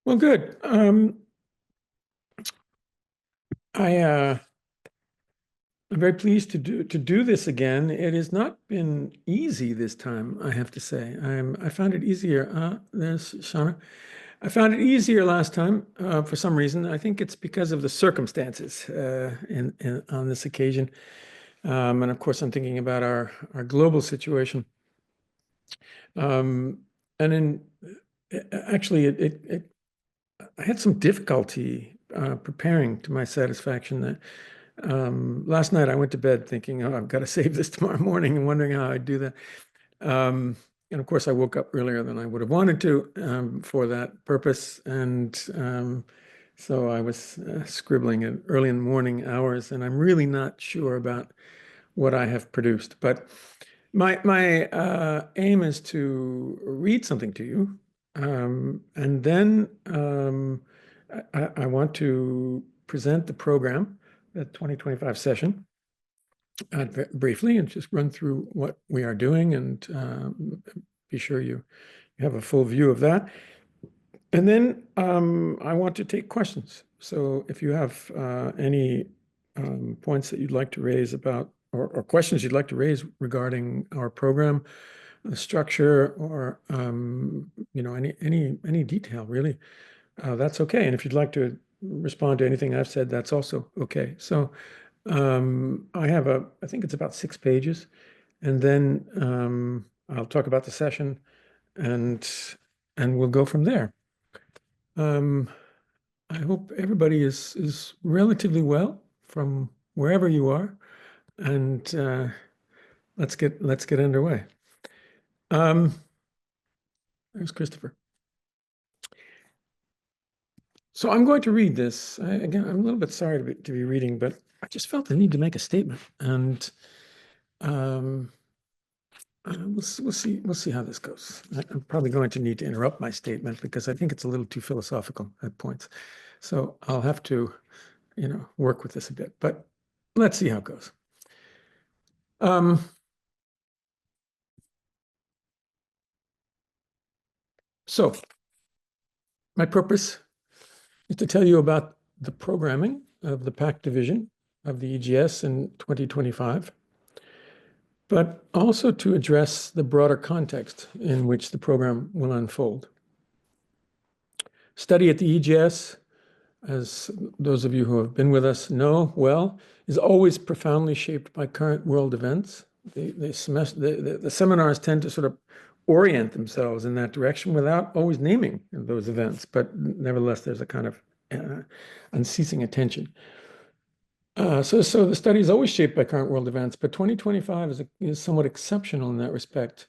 Well, good. I'm very pleased to do this again. It has not been easy this time, I have to say. I found it easier. There's Shauna. I found it easier last time for some reason. I think it's because of the circumstances in on this occasion. And of course, I'm thinking about our global situation. Um, and in actually, I had some difficulty preparing to my satisfaction. That last night I went to bed thinking, "Oh, I've got to save this tomorrow morning," and wondering how I'd do that. Um, and of course, I woke up earlier than I would have wanted to for that purpose, and so I was scribbling it early in the morning hours, and I'm really not sure about what I have produced. But my aim is to read something to you, and then I want to present the program, the 2025 session, briefly, and just run through what we are doing and be sure you have a full view of that. And then I want to take questions. So if you have any points that you'd like to raise about, or questions you'd like to raise regarding our program, the structure, or any detail really, that's okay. And if you'd like to respond to anything I've said, that's also okay. So I think it's about 6 pages, and then I'll talk about the session, and we'll go from there. Um, I hope everybody is relatively well from wherever you are, and let's get underway. Um, there's Christopher. So I'm going to read this. Again, I'm a little bit sorry to be reading, but I just felt the need to make a statement, and um, we'll see how this goes. I'm probably going to need to interrupt my statement because I think it's a little too philosophical at points. So I'll have to, work with this a bit, but let's see how it goes. So my purpose is to tell you about the programming of the PAC division of the EGS in 2025, but also to address the broader context in which the program will unfold. Study at the EGS, as those of you who have been with us know well, is always profoundly shaped by current world events. The seminars tend to sort of orient themselves in that direction without always naming those events, but nevertheless, there's a kind of unceasing attention. So the study is always shaped by current world events, but 2025 is somewhat exceptional in that respect,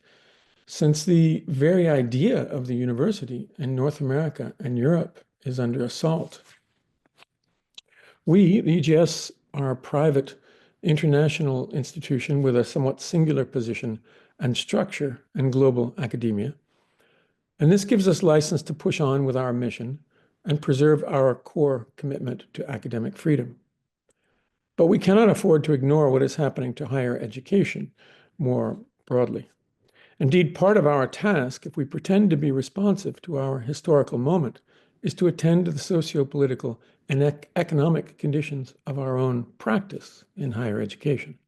since the very idea of the university in North America and Europe is under assault. We, the EGS, are a private international institution with a somewhat singular position and structure in global academia. And this gives us license to push on with our mission and preserve our core commitment to academic freedom. But we cannot afford to ignore what is happening to higher education more broadly. Indeed, part of our task, if we pretend to be responsive to our historical moment, is to attend to the socio-political and economic conditions of our own practice in higher education.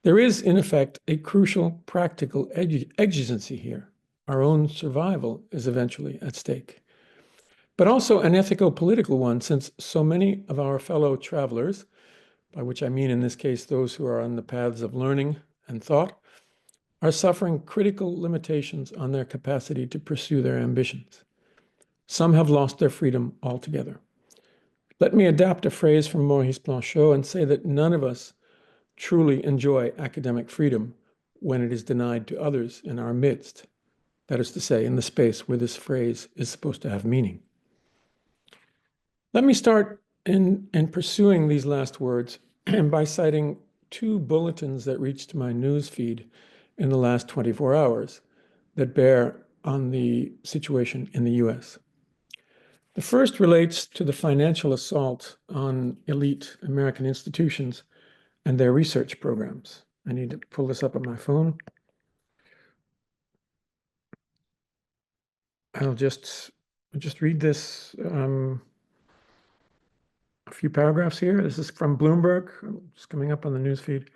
There is, in effect, a crucial practical exigency here. Our own survival is eventually at stake, but also an ethico-political one, since so many of our fellow travelers, by which I mean in this case those who are on the paths of learning and thought, are suffering critical limitations on their capacity to pursue their ambitions. Some have lost their freedom altogether. Let me adapt a phrase from Maurice Blanchot and say that none of us truly enjoy academic freedom when it is denied to others in our midst. That is to say, in the space where this phrase is supposed to have meaning. Let me start in pursuing these last words by citing two bulletins that reached my news feed in the last 24 hours that bear on the situation in the US. The first relates to the financial assault on elite American institutions and their research programs. I need to pull this up on my phone. I'll just I'll just read this, a few paragraphs here. This is from Bloomberg, just coming up on the news feed.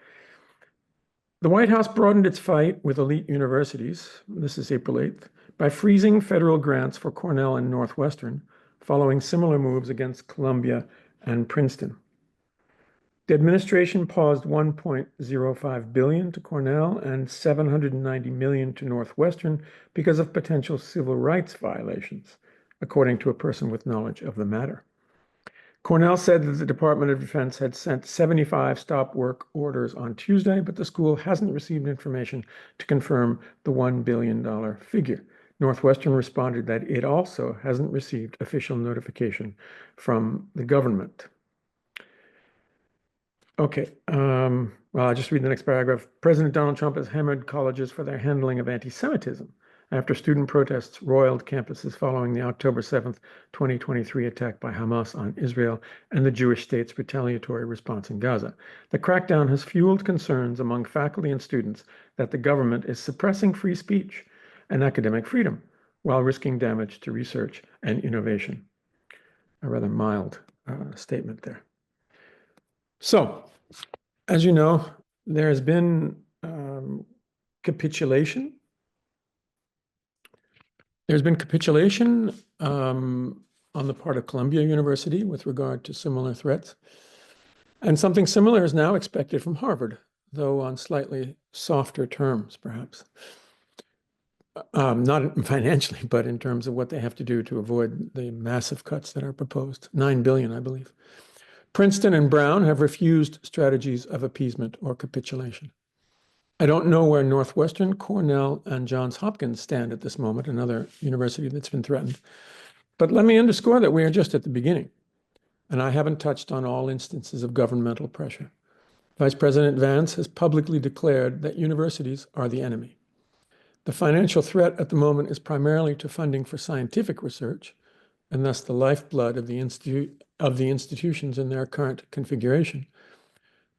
The White House broadened its fight with elite universities, this is April 8th, by freezing federal grants for Cornell and Northwestern, following similar moves against Columbia and Princeton. The administration paused $1.05 billion to Cornell and $790 million to Northwestern because of potential civil rights violations, according to a person with knowledge of the matter. Cornell said that the Department of Defense had sent 75 stop work orders on Tuesday, but the school hasn't received information to confirm the $1 billion figure. Northwestern responded that it also hasn't received official notification from the government. Okay, well, I'll just read the next paragraph. President Donald Trump has hammered colleges for their handling of anti-Semitism after student protests roiled campuses following the October 7th, 2023 attack by Hamas on Israel and the Jewish state's retaliatory response in Gaza. The crackdown has fueled concerns among faculty and students that the government is suppressing free speech and academic freedom while risking damage to research and innovation. A rather mild statement there. So, as you know, there has been capitulation. There's been capitulation on the part of Columbia University with regard to similar threats. And something similar is now expected from Harvard, though on slightly softer terms, perhaps. Not financially, but in terms of what they have to do to avoid the massive cuts that are proposed. $9 billion, I believe. Princeton and Brown have refused strategies of appeasement or capitulation. I don't know where Northwestern, Cornell, and Johns Hopkins stand at this moment, another university that's been threatened. But let me underscore that we are just at the beginning, and I haven't touched on all instances of governmental pressure. Vice President Vance has publicly declared that universities are the enemy. The financial threat at the moment is primarily to funding for scientific research, and thus the lifeblood of the institutions in their current configuration.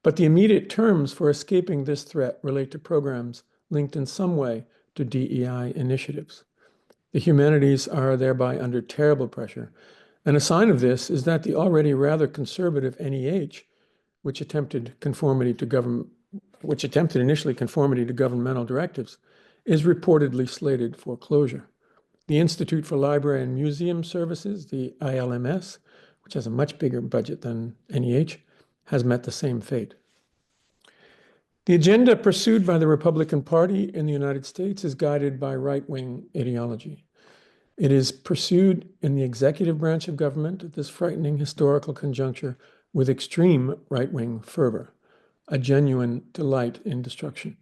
But the immediate terms for escaping this threat relate to programs linked in some way to DEI initiatives. The humanities are thereby under terrible pressure, and a sign of this is that the already rather conservative NEH, which attempted initially conformity to governmental directives, is reportedly slated for closure. The Institute for Library and Museum Services, the ILMS, which has a much bigger budget than NEH, has met the same fate. The agenda pursued by the Republican Party in the United States is guided by right-wing ideology. It is pursued in the executive branch of government at this frightening historical conjuncture with extreme right-wing fervor, a genuine delight in destruction.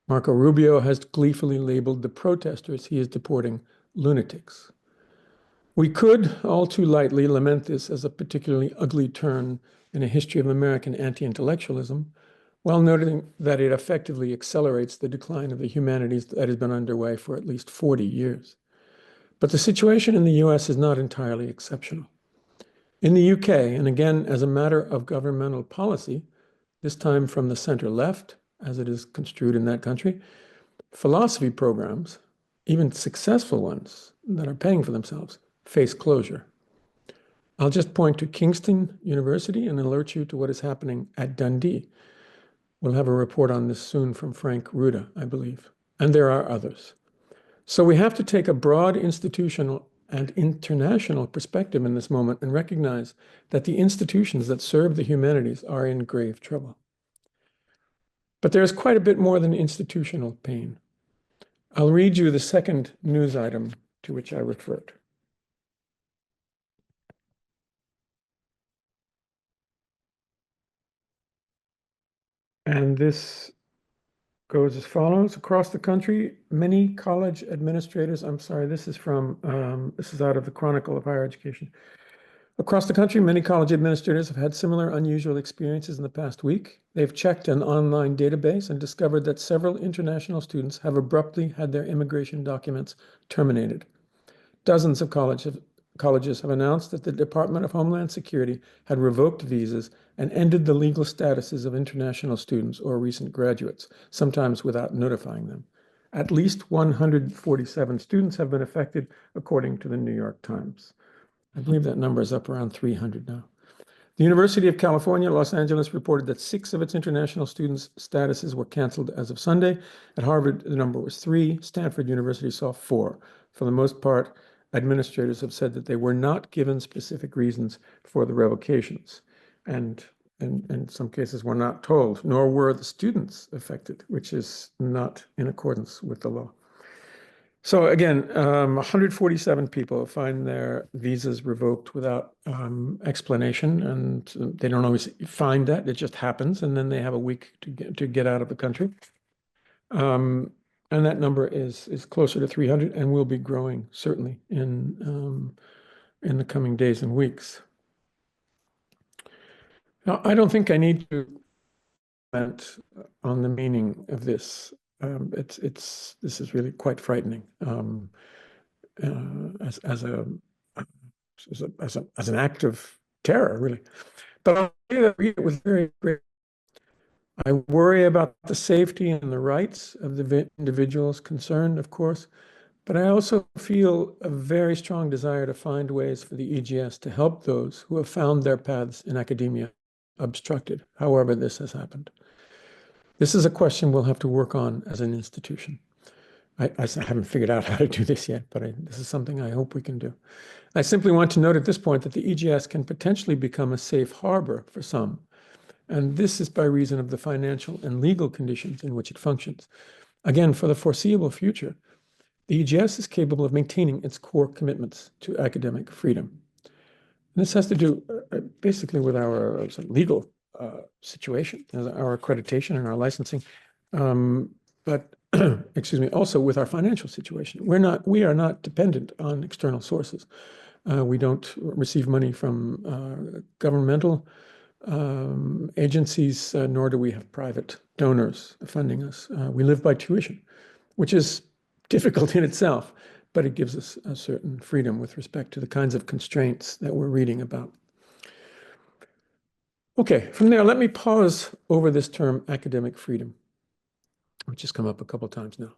Marco Rubio has gleefully labeled the protesters he is deporting lunatics. We could, all too lightly, lament this as a particularly ugly turn in a history of American anti-intellectualism, while noting that it effectively accelerates the decline of the humanities that has been underway for at least 40 years. But the situation in the US is not entirely exceptional. In the UK, and again as a matter of governmental policy, this time from the center-left, as it is construed in that country, philosophy programs, even successful ones that are paying for themselves, face closure. I'll just point to Kingston University and alert you to what is happening at Dundee. We'll have a report on this soon from Frank Ruda, I believe. And there are others. So we have to take a broad institutional and international perspective in this moment and recognize that the institutions that serve the humanities are in grave trouble. But there's quite a bit more than institutional pain. I'll read you the second news item to which I referred. And this goes as follows. Across the country, many college administrators, this is out of the Chronicle of Higher Education. Across the country, many college administrators have had similar unusual experiences in the past week. They've checked an online database and discovered that several international students have abruptly had their immigration documents terminated. Dozens of colleges have announced that the Department of Homeland Security had revoked visas and ended the legal statuses of international students or recent graduates, sometimes without notifying them. At least 147 students have been affected, according to the New York Times. I believe that number is up around 300 now. The University of California, Los Angeles reported that 6 of its international students' statuses were canceled as of Sunday. At Harvard, the number was 3. Stanford University saw 4. For the most part, administrators have said that they were not given specific reasons for the revocations. And in some cases were not told, nor were the students affected, which is not in accordance with the law. So again, 147 people find their visas revoked without explanation, and they don't always find that. It just happens, and then they have a week to get out of the country. And that number is closer to 300, and will be growing certainly in the coming days and weeks. Now, I don't think I need to comment on the meaning of this. This is really quite frightening. As an act of terror, really. But I'll read it with very great. I worry about the safety and the rights of the individuals concerned, of course, but I also feel a very strong desire to find ways for the EGS to help those who have found their paths in academia obstructed, however this has happened. This is a question we'll have to work on as an institution. I haven't figured out how to do this yet, but this is something I hope we can do. I simply want to note at this point that the EGS can potentially become a safe harbor for some, and this is by reason of the financial and legal conditions in which it functions. Again, for the foreseeable future, the EGS is capable of maintaining its core commitments to academic freedom. And this has to do basically with our legal situation, our accreditation and our licensing, but excuse me, also with our financial situation. We are not dependent on external sources. We don't receive money from governmental agencies, nor do we have private donors funding us. We live by tuition, which is difficult in itself, but it gives us a certain freedom with respect to the kinds of constraints that we're reading about. Okay, from there, let me pause over this term academic freedom, which has come up a couple of times now.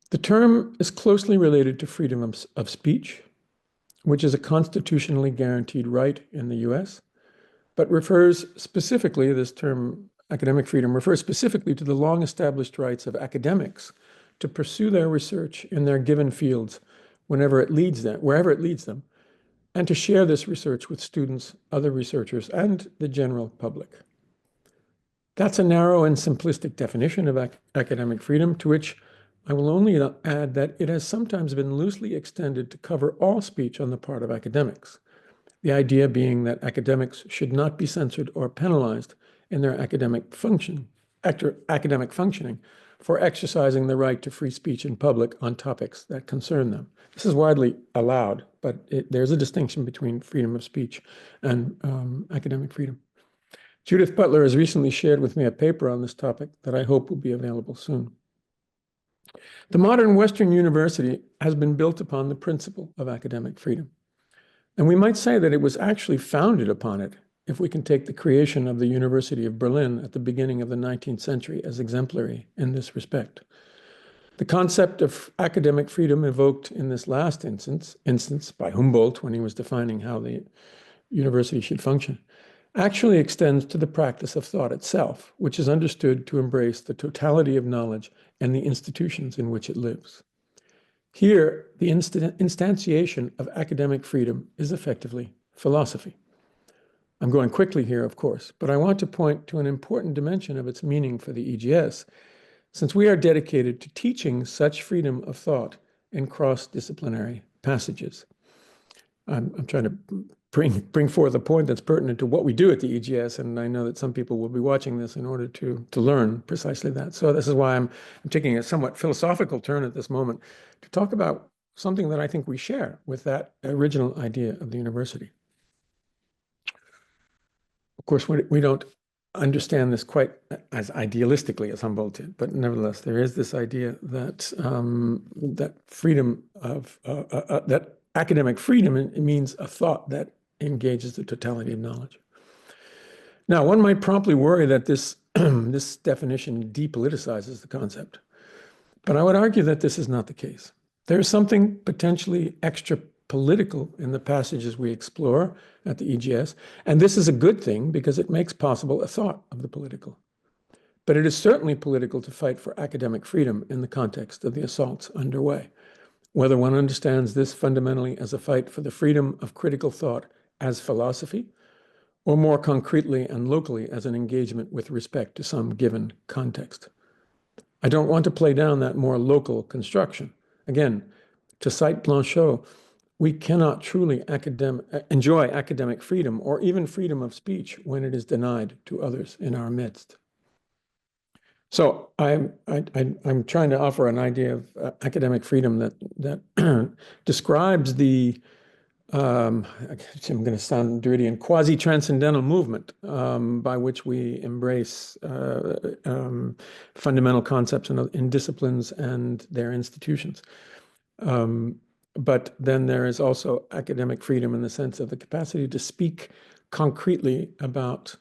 The term is closely related to freedom of speech, which is a constitutionally guaranteed right in the US, but refers specifically, this term academic freedom refers specifically to the long-established rights of academics to pursue their research in their given fields wherever it leads them, and to share this research with students, other researchers, and the general public. That's a narrow and simplistic definition of academic freedom, to which I will only add that it has sometimes been loosely extended to cover all speech on the part of academics. The idea being that academics should not be censored or penalized in their academic functioning for exercising the right to free speech in public on topics that concern them. This is widely allowed, but there's a distinction between freedom of speech and academic freedom. Judith Butler has recently shared with me a paper on this topic that I hope will be available soon. The modern Western university has been built upon the principle of academic freedom. And we might say that it was actually founded upon it, if we can take the creation of the University of Berlin at the beginning of the 19th century as exemplary in this respect. The concept of academic freedom evoked in this last instance by Humboldt when he was defining how the university should function, actually extends to the practice of thought itself, which is understood to embrace the totality of knowledge and the institutions in which it lives. Here, the instantiation of academic freedom is effectively philosophy. I'm going quickly here, of course, but I want to point to an important dimension of its meaning for the EGS, since we are dedicated to teaching such freedom of thought in cross-disciplinary passages. I'm trying to bring forth a point that's pertinent to what we do at the EGS, and I know that some people will be watching this in order to learn precisely that. So this is why I'm taking a somewhat philosophical turn at this moment to talk about something that I think we share with that original idea of the university. Of course, we don't understand this quite as idealistically as Humboldt did, but nevertheless, there is this idea that that freedom of that academic freedom means a thought that engages the totality of knowledge. Now, one might promptly worry that this this definition depoliticizes the concept, But I would argue that this is not the case. There's something potentially extra political in the passages we explore at the EGS, and this is a good thing because it makes possible a thought of the political. But it is certainly political to fight for academic freedom in the context of the assaults underway. Whether one understands this fundamentally as a fight for the freedom of critical thought as philosophy, or more concretely and locally as an engagement with respect to some given context. I don't want to play down that more local construction. Again, to cite Blanchot, we cannot truly enjoy academic freedom or even freedom of speech when it is denied to others in our midst. So I'm trying to offer an idea of academic freedom that describes the I'm going to sound dirty, and quasi-transcendental movement by which we embrace fundamental concepts in disciplines and their institutions. But then there is also academic freedom in the sense of the capacity to speak concretely about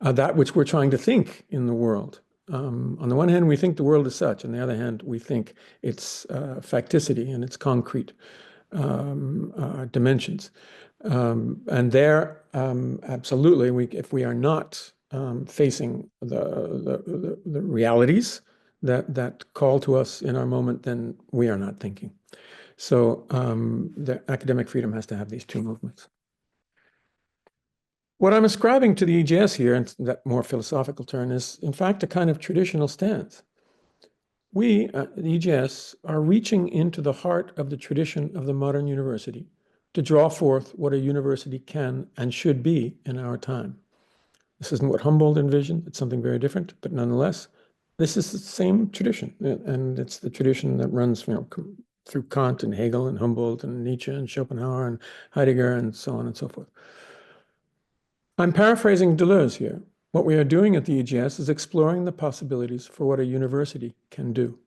that which we're trying to think in the world. On the one hand, we think the world is such. On the other hand, we think it's facticity and it's concrete dimensions. And there, absolutely, if we are not facing the realities that call to us in our moment, then we are not thinking. So the academic freedom has to have these two movements. What I'm ascribing to the EGS here, in that more philosophical turn, is in fact a kind of traditional stance. We, at the EGS, are reaching into the heart of the tradition of the modern university to draw forth what a university can and should be in our time. This isn't what Humboldt envisioned. It's something very different, but nonetheless, this is the same tradition. And it's the tradition that runs through Kant and Hegel and Humboldt and Nietzsche and Schopenhauer and Heidegger and so on and so forth. I'm paraphrasing Deleuze here. What we are doing at the EGS is exploring the possibilities for what a university can do.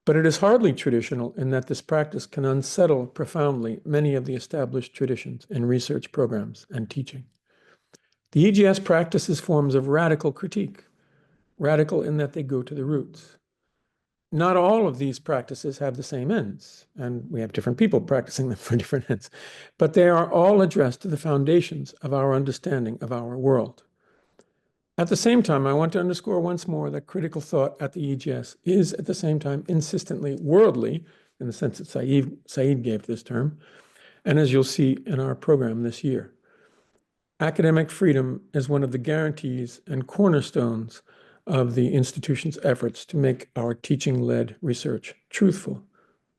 But it is hardly traditional in that this practice can unsettle profoundly many of the established traditions in research programs and teaching. The EGS practices forms of radical critique, radical in that they go to the roots. Not all of these practices have the same ends, and we have different people practicing them for different ends, but they are all addressed to the foundations of our understanding of our world. At the same time, I want to underscore once more that critical thought at the EGS is at the same time insistently worldly, in the sense that Said gave this term, and as you'll see in our program this year. Academic freedom is one of the guarantees and cornerstones of the institution's efforts to make our teaching-led research truthful,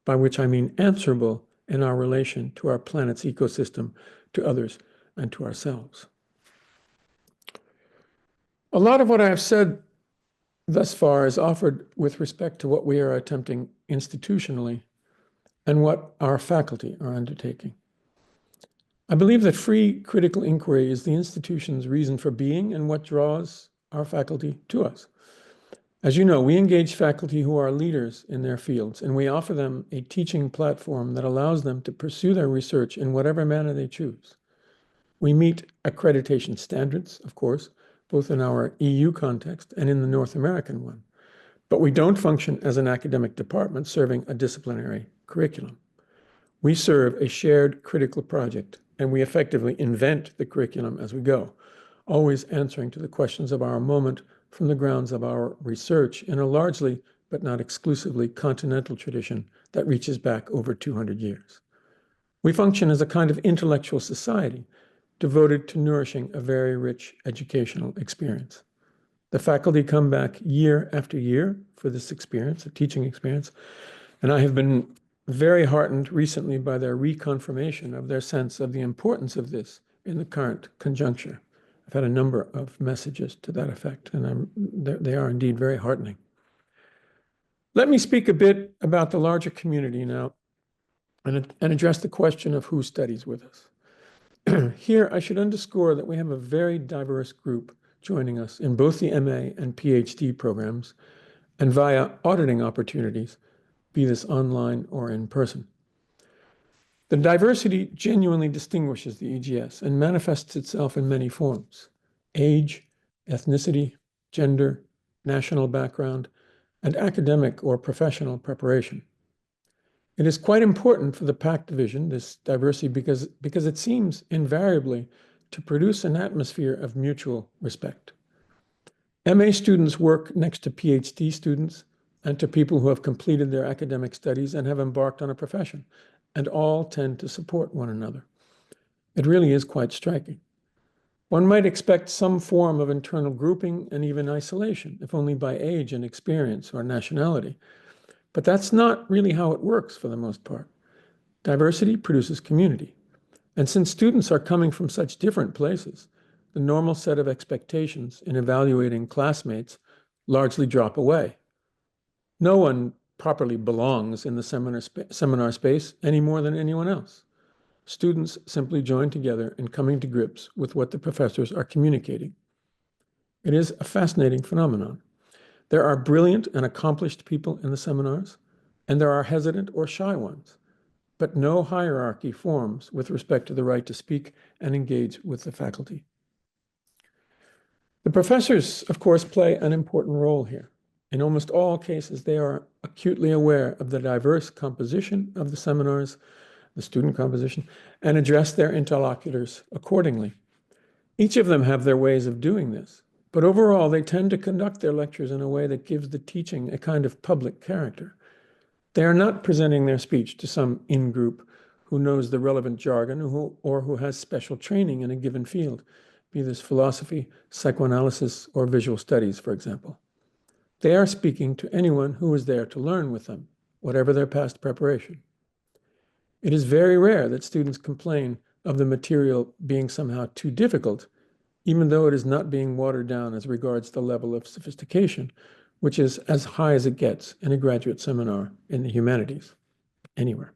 by which I mean answerable in our relation to our planet's ecosystem, to others, and to ourselves. A lot of what I have said thus far is offered with respect to what we are attempting institutionally and what our faculty are undertaking. I believe that free critical inquiry is the institution's reason for being and what draws our faculty to us. As you know, we engage faculty who are leaders in their fields, and we offer them a teaching platform that allows them to pursue their research in whatever manner they choose. We meet accreditation standards, of course, both in our EU context and in the North American one. But we don't function as an academic department serving a disciplinary curriculum. We serve a shared critical project, and we effectively invent the curriculum as we go, always answering to the questions of our moment from the grounds of our research in a largely, but not exclusively, continental tradition that reaches back over 200 years. We function as a kind of intellectual society devoted to nourishing a very rich educational experience. The faculty come back year after year for this experience, a teaching experience, and I have been very heartened recently by their reconfirmation of their sense of the importance of this in the current conjuncture. I've had a number of messages to that effect, and they are indeed very heartening. Let me speak a bit about the larger community now and address the question of who studies with us. Here, I should underscore that we have a very diverse group joining us in both the MA and PhD programs and via auditing opportunities, be this online or in person. The diversity genuinely distinguishes the EGS and manifests itself in many forms: age, ethnicity, gender, national background, and academic or professional preparation. It is quite important for the PAC division, this diversity, because it seems invariably to produce an atmosphere of mutual respect. MA students work next to PhD students and to people who have completed their academic studies and have embarked on a profession, and all tend to support one another. It really is quite striking. One might expect some form of internal grouping and even isolation, if only by age and experience or nationality. But that's not really how it works for the most part. Diversity produces community. And since students are coming from such different places, the normal set of expectations in evaluating classmates largely drop away. No one properly belongs in the seminar space any more than anyone else. Students simply join together in coming to grips with what the professors are communicating. It is a fascinating phenomenon. There are brilliant and accomplished people in the seminars, and there are hesitant or shy ones, but no hierarchy forms with respect to the right to speak and engage with the faculty. The professors, of course, play an important role here. In almost all cases, they are acutely aware of the diverse composition of the seminars, the student composition, and address their interlocutors accordingly. Each of them have their ways of doing this, but overall, they tend to conduct their lectures in a way that gives the teaching a kind of public character. They are not presenting their speech to some in-group who knows the relevant jargon or who has special training in a given field, be this philosophy, psychoanalysis, or visual studies, for example. They are speaking to anyone who is there to learn with them, whatever their past preparation. It is very rare that students complain of the material being somehow too difficult, even though it is not being watered down as regards the level of sophistication, which is as high as it gets in a graduate seminar in the humanities, anywhere.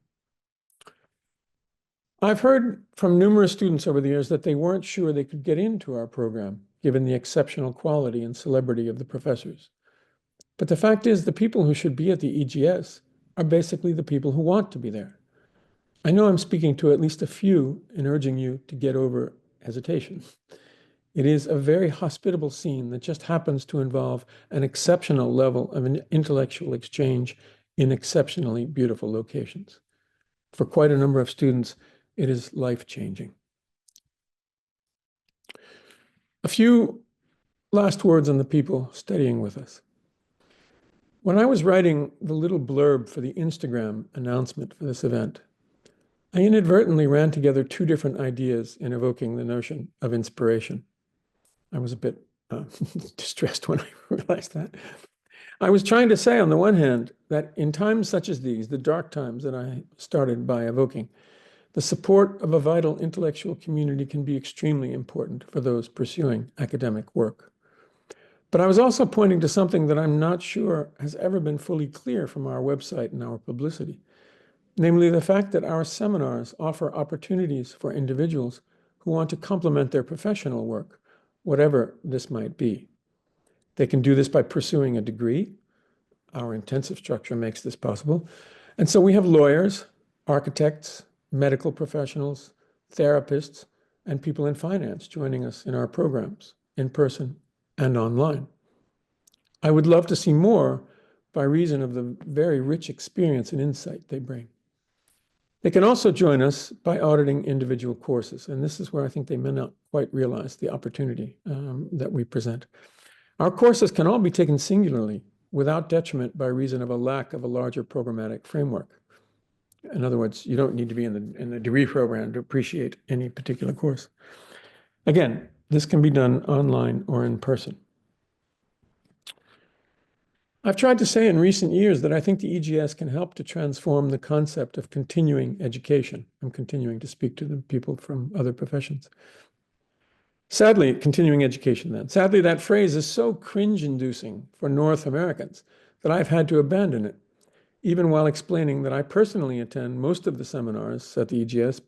I've heard from numerous students over the years that they weren't sure they could get into our program, given the exceptional quality and celebrity of the professors. But the fact is, the people who should be at the EGS are basically the people who want to be there. I know I'm speaking to at least a few in urging you to get over hesitation. It is a very hospitable scene that just happens to involve an exceptional level of an intellectual exchange in exceptionally beautiful locations. For quite a number of students, it is life-changing. A few last words on the people studying with us. When I was writing the little blurb for the Instagram announcement for this event, I inadvertently ran together two different ideas in evoking the notion of inspiration. I was a bit distressed when I realized that. I was trying to say, on the one hand, that in times such as these, the dark times that I started by evoking, the support of a vital intellectual community can be extremely important for those pursuing academic work. But I was also pointing to something that I'm not sure has ever been fully clear from our website and our publicity, namely the fact that our seminars offer opportunities for individuals who want to complement their professional work, whatever this might be. They can do this by pursuing a degree. Our intensive structure makes this possible. And so we have lawyers, architects, medical professionals, therapists, and people in finance joining us in our programs, in person and online. I would love to see more by reason of the very rich experience and insight they bring. They can also join us by auditing individual courses, and this is where I think they may not quite realize the opportunity that we present. Our courses can all be taken singularly without detriment by reason of a lack of a larger programmatic framework. In other words, you don't need to be in the degree program to appreciate any particular course. Again, this can be done online or in person. I've tried to say in recent years that I think the EGS can help to transform the concept of continuing education. I'm continuing to speak to the people from other professions. Sadly, continuing education then. Sadly, that phrase is so cringe-inducing for North Americans that I've had to abandon it, even while explaining that I personally attend most of the seminars at the EGS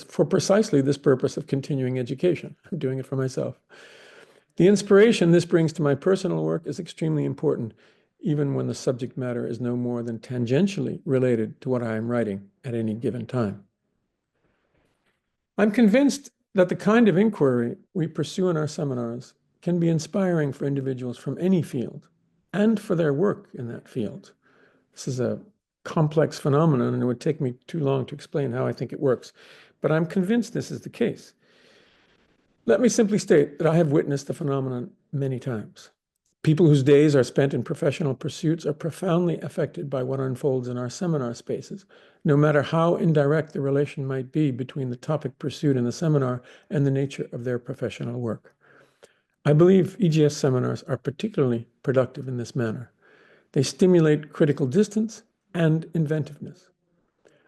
for precisely this purpose of continuing education. I'm doing it for myself. The inspiration this brings to my personal work is extremely important, even when the subject matter is no more than tangentially related to what I am writing at any given time. I'm convinced that the kind of inquiry we pursue in our seminars can be inspiring for individuals from any field and for their work in that field. This is a complex phenomenon, and it would take me too long to explain how I think it works, but I'm convinced this is the case. Let me simply state that I have witnessed the phenomenon many times. People whose days are spent in professional pursuits are profoundly affected by what unfolds in our seminar spaces, no matter how indirect the relation might be between the topic pursued in the seminar and the nature of their professional work. I believe EGS seminars are particularly productive in this manner. They stimulate critical distance and inventiveness.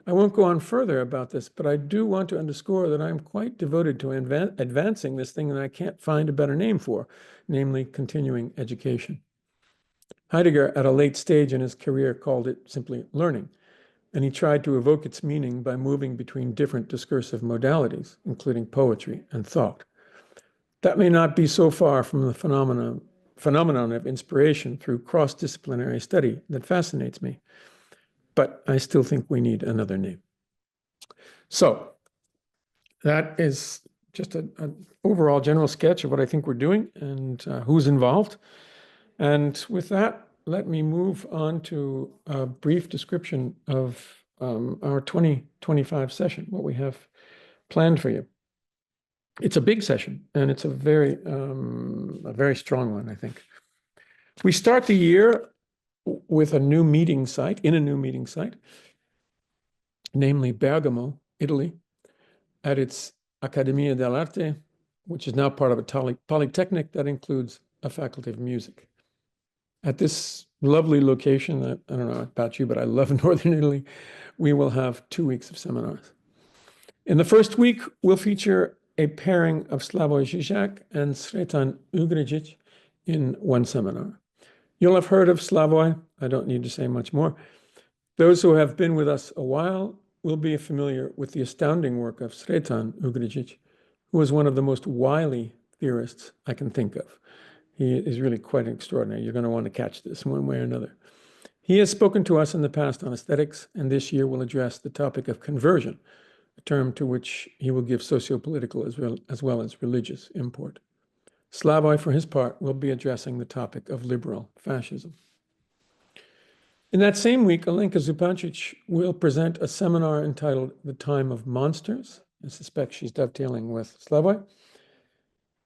I won't go on further about this, but I do want to underscore that I'm quite devoted to advancing this thing that I can't find a better name for, namely continuing education. Heidegger, at a late stage in his career, called it simply learning, and he tried to evoke its meaning by moving between different discursive modalities, including poetry and thought. That may not be so far from the phenomenon of inspiration through cross-disciplinary study that fascinates me, but I still think we need another name. So that is just an overall general sketch of what I think we're doing and who's involved. And with that, let me move on to a brief description of our 2025 session, what we have planned for you. It's a big session, and it's a very strong one, I think. We start the year with a new meeting site, namely Bergamo, Italy, at its Accademia dell'Arte, which is now part of a polytechnic that includes a faculty of music. At this lovely location, I don't know about you, but I love Northern Italy, we will have 2 weeks of seminars. In the first week, we'll feature a pairing of Slavoj Žižek and Sretan Ugričić in one seminar. You'll have heard of Slavoj. I don't need to say much more. Those who have been with us a while will be familiar with the astounding work of Sretan Ugričić, who is one of the most wily theorists I can think of. He is really quite extraordinary. You're going to want to catch this one way or another. He has spoken to us in the past on aesthetics, and this year will address the topic of conversion, a term to which he will give socio-political as well as religious import. Slavoj, for his part, will be addressing the topic of liberal fascism. In that same week, Alenka Zupancic will present a seminar entitled The Time of Monsters. I suspect she's dovetailing with Slavoj.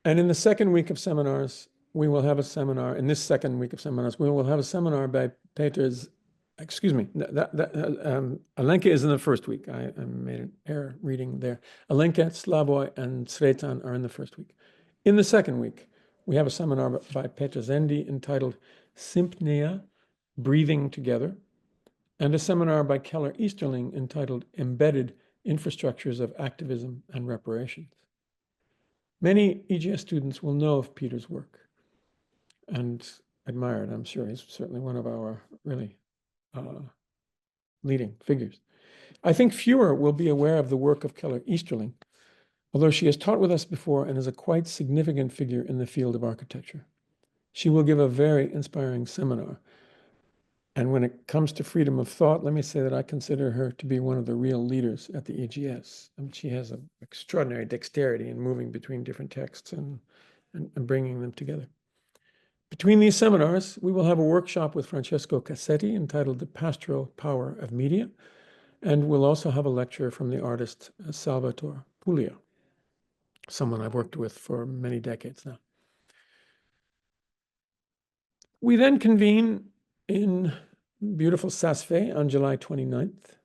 And in the second week of seminars, we will have a seminar. In this second week of seminars, we will have a seminar by Alenka is in the first week. I made an error reading there. Alenka, Slavoj, and Sretan are in the first week. In the second week, we have a seminar by Peter Zendi entitled Sympnea, Breathing Together, and a seminar by Keller Easterling entitled Embedded Infrastructures of Activism and Reparations. Many EGS students will know of Peter's work and admire it. I'm sure he's certainly one of our really leading figures. I think fewer will be aware of the work of Keller Easterling, although she has taught with us before and is a quite significant figure in the field of architecture. She will give a very inspiring seminar. And when it comes to freedom of thought, let me say that I consider her to be one of the real leaders at the EGS. I mean, she has an extraordinary dexterity in moving between different texts and bringing them together. Between these seminars, we will have a workshop with Francesco Cassetti entitled The Pastoral Power of Media, and we'll also have a lecture from the artist Salvatore Puglia, someone I've worked with for many decades now. We then convene in beautiful Saas-Fee on July 29th.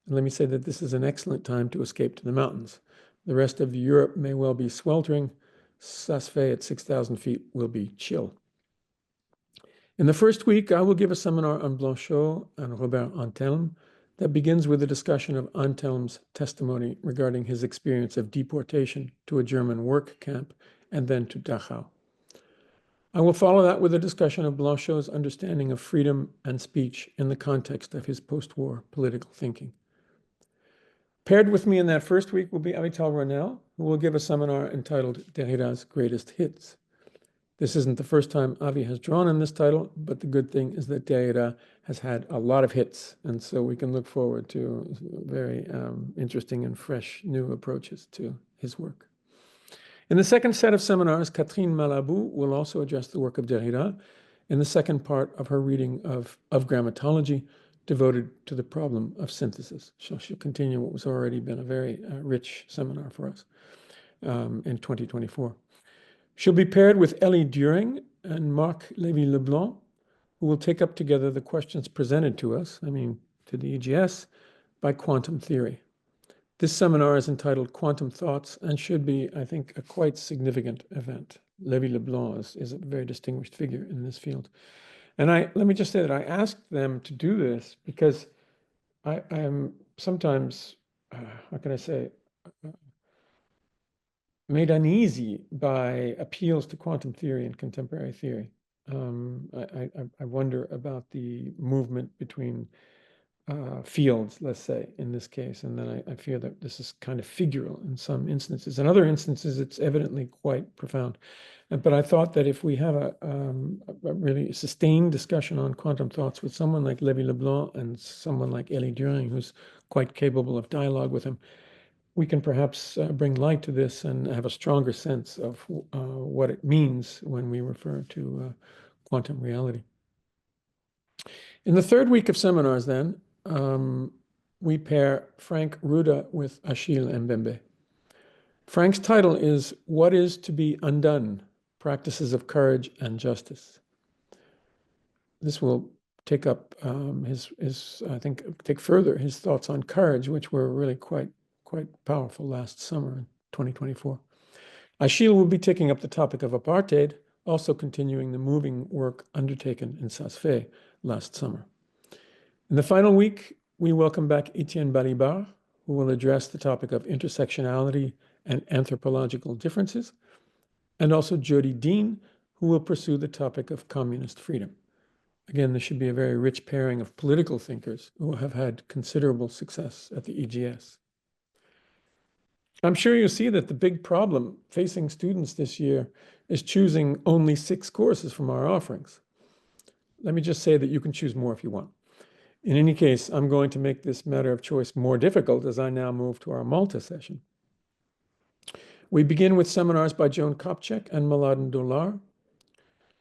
And let me say that this is an excellent time to escape to the mountains. The rest of Europe may well be sweltering. Saas-Fee at 6,000 feet will be chill. In the first week, I will give a seminar on Blanchot and Robert Antelme that begins with a discussion of Antelme's testimony regarding his experience of deportation to a German work camp and then to Dachau. I will follow that with a discussion of Blanchot's understanding of freedom and speech in the context of his post-war political thinking. Paired with me in that first week will be Avital Ronel, who will give a seminar entitled Derrida's Greatest Hits. This isn't the first time Avi has drawn on this title, but the good thing is that Derrida has had a lot of hits, and so we can look forward to very interesting and fresh new approaches to his work. In the second set of seminars, Catherine Malabou will also address the work of Derrida, in the second part of her reading of grammatology, devoted to the problem of synthesis. So she'll continue what was already been a very rich seminar for us in 2024. She'll be paired with Ellie During and Marc Lévy-Leblanc, who will take up together the questions presented to us, to the EGS, by quantum theory. This seminar is entitled Quantum Thoughts and should be, I think, a quite significant event. Lévy-Leblanc is a very distinguished figure in this field. And let me just say that I asked them to do this because I am sometimes, how can I say, made uneasy by appeals to quantum theory and contemporary theory. I wonder about the movement between fields, let's say, in this case, and then I fear that this is kind of figural in some instances. In other instances, it's evidently quite profound. But I thought that if we have a really sustained discussion on quantum thoughts with someone like Lévy-Leblanc and someone like Ellie During, who's quite capable of dialogue with him, we can perhaps bring light to this and have a stronger sense of what it means when we refer to quantum reality. In the third week of seminars, then, we pair Frank Ruda with Achille Mbembe. Frank's title is What is to be Undone? Practices of Courage and Justice. This will take up take further his thoughts on courage, which were really quite powerful last summer in 2024. Achille will be taking up the topic of apartheid, also continuing the moving work undertaken in Saas-Fee last summer. In the final week, we welcome back Etienne Balibar, who will address the topic of intersectionality and anthropological differences, and also Jody Dean, who will pursue the topic of communist freedom. Again, this should be a very rich pairing of political thinkers who have had considerable success at the EGS. I'm sure you see that the big problem facing students this year is choosing only 6 courses from our offerings. Let me just say that you can choose more if you want. In any case, I'm going to make this matter of choice more difficult as I now move to our Malta session. We begin with seminars by Joan Kopchak and Mladen Dolar.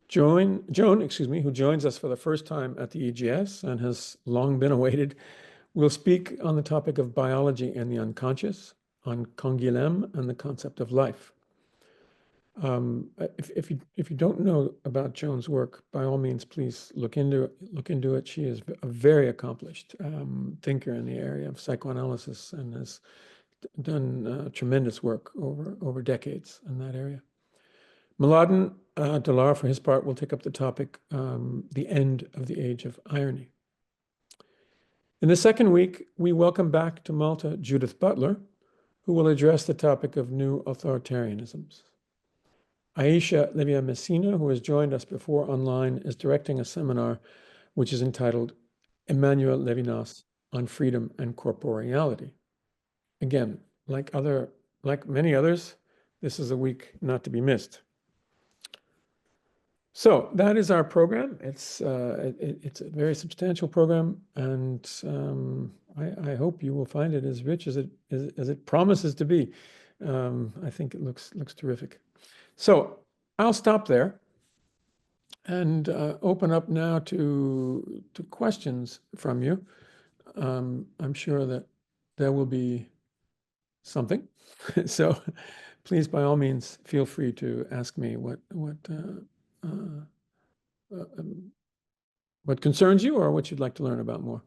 Joan, who joins us for the first time at the EGS and has long been awaited, will speak on the topic of biology and the unconscious, on Canguilhem and the concept of life. If you don't know about Joan's work, by all means, please look into it. She is a very accomplished thinker in the area of psychoanalysis and has done tremendous work over decades in that area. Mladen Dolar, for his part, will take up the topic, the end of the age of irony. In the second week, we welcome back to Malta Judith Butler, who will address the topic of new authoritarianisms. Aisha Livia Messina, who has joined us before online, is directing a seminar which is entitled Emmanuel Levinas on Freedom and Corporeality. Again, like many others, this is a week not to be missed. So that is our program. It's a very substantial program, and I hope you will find it as rich as it promises to be. I think it looks terrific. So I'll stop there and open up now to questions from you. I'm sure that there will be something. So please, by all means, feel free to ask me what concerns you or what you'd like to learn about more.